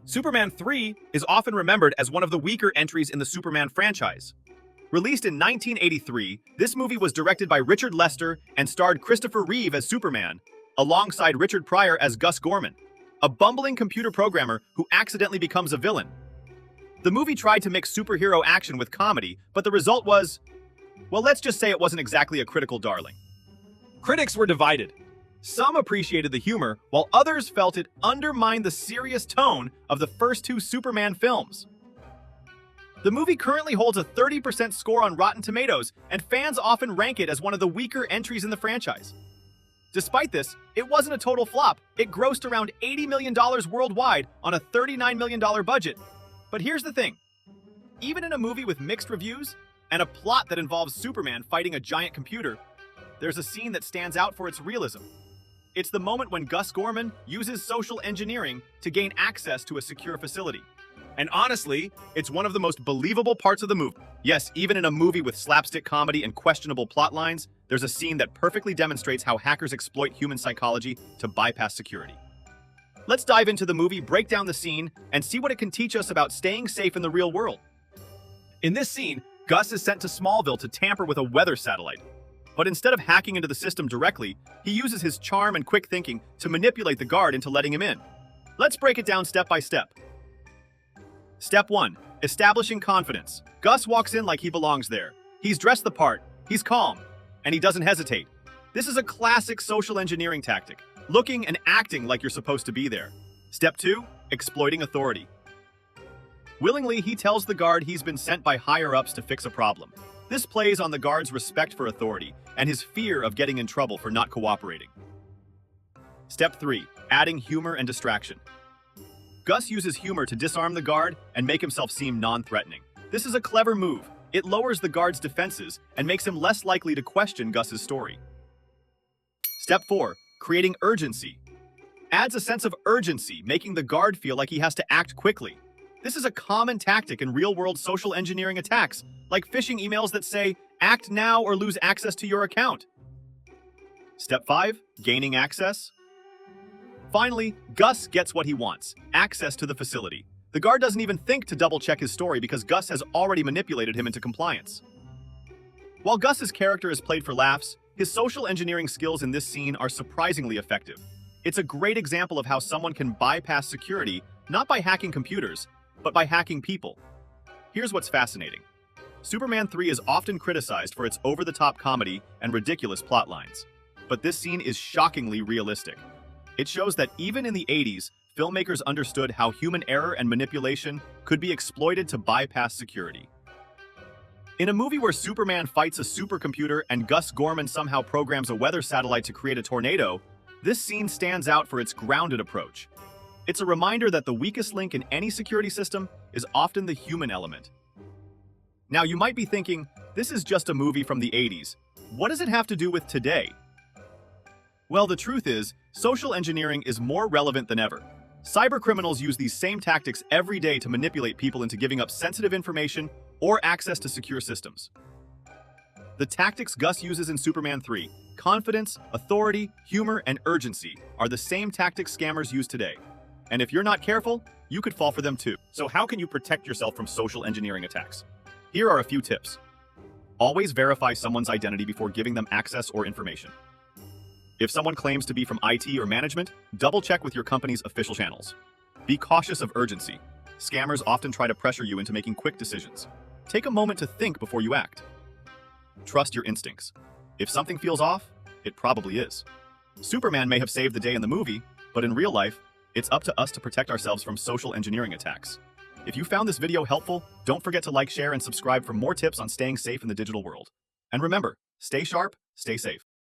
Superman 3 is often remembered as one of the weaker entries in the Superman franchise. Released in 1983, this movie was directed by Richard Lester and starred Christopher Reeve as Superman, alongside Richard Pryor as Gus Gorman, a bumbling computer programmer who accidentally becomes a villain. The movie tried to mix superhero action with comedy, but the result was, well, let's just say it wasn't exactly a critical darling. Critics were divided. Some appreciated the humor, while others felt it undermined the serious tone of the first two Superman films. The movie currently holds a 30% score on Rotten Tomatoes, and fans often rank it as one of the weaker entries in the franchise. Despite this, it wasn't a total flop. It grossed around $80 million worldwide on a $39 million budget. But here's the thing. Even in a movie with mixed reviews, and a plot that involves Superman fighting a giant computer, there's a scene that stands out for its realism. It's the moment when Gus Gorman uses social engineering to gain access to a secure facility. And honestly, it's one of the most believable parts of the movie. Yes, even in a movie with slapstick comedy and questionable plot lines, there's a scene that perfectly demonstrates how hackers exploit human psychology to bypass security. Let's dive into the movie, break down the scene, and see what it can teach us about staying safe in the real world. In this scene, Gus is sent to Smallville to tamper with a weather satellite. But instead of hacking into the system directly, he uses his charm and quick thinking to manipulate the guard into letting him in. Let's break it down step by step. Step 1. Establishing confidence. Gus walks in like he belongs there. He's dressed the part, he's calm, and he doesn't hesitate. This is a classic social engineering tactic, looking and acting like you're supposed to be there. Step 2. Exploiting authority. Willingly, he tells the guard he's been sent by higher-ups to fix a problem. This plays on the guard's respect for authority and his fear of getting in trouble for not cooperating. Step 3. Adding humor and distraction. Gus uses humor to disarm the guard and make himself seem non-threatening. This is a clever move. It lowers the guard's defenses and makes him less likely to question Gus's story. Step 4. Creating urgency. Adds a sense of urgency, making the guard feel like he has to act quickly. This is a common tactic in real-world social engineering attacks, like phishing emails that say, "Act now or lose access to your account." Step 5. Gaining access. Finally, Gus gets what he wants, access to the facility. The guard doesn't even think to double-check his story because Gus has already manipulated him into compliance. While Gus's character is played for laughs, his social engineering skills in this scene are surprisingly effective. It's a great example of how someone can bypass security, not by hacking computers, but by hacking people. Here's what's fascinating. Superman 3 is often criticized for its over-the-top comedy and ridiculous plot lines. But this scene is shockingly realistic. It shows that even in the 80s, filmmakers understood how human error and manipulation could be exploited to bypass security. In a movie where Superman fights a supercomputer and Gus Gorman somehow programs a weather satellite to create a tornado, this scene stands out for its grounded approach. It's a reminder that the weakest link in any security system is often the human element. Now, you might be thinking, this is just a movie from the 80s. What does it have to do with today? Well, the truth is, social engineering is more relevant than ever. Cybercriminals use these same tactics every day to manipulate people into giving up sensitive information or access to secure systems. The tactics Gus uses in Superman 3, confidence, authority, humor, and urgency, are the same tactics scammers use today. And if you're not careful, you could fall for them too. So how can you protect yourself from social engineering attacks? Here are a few tips. Always verify someone's identity before giving them access or information. If someone claims to be from IT or management, double-check with your company's official channels. Be cautious of urgency. Scammers often try to pressure you into making quick decisions. Take a moment to think before you act. Trust your instincts. If something feels off, it probably is. Superman may have saved the day in the movie, but in real life, it's up to us to protect ourselves from social engineering attacks. If you found this video helpful, don't forget to like, share, and subscribe for more tips on staying safe in the digital world. And remember, stay sharp, stay safe.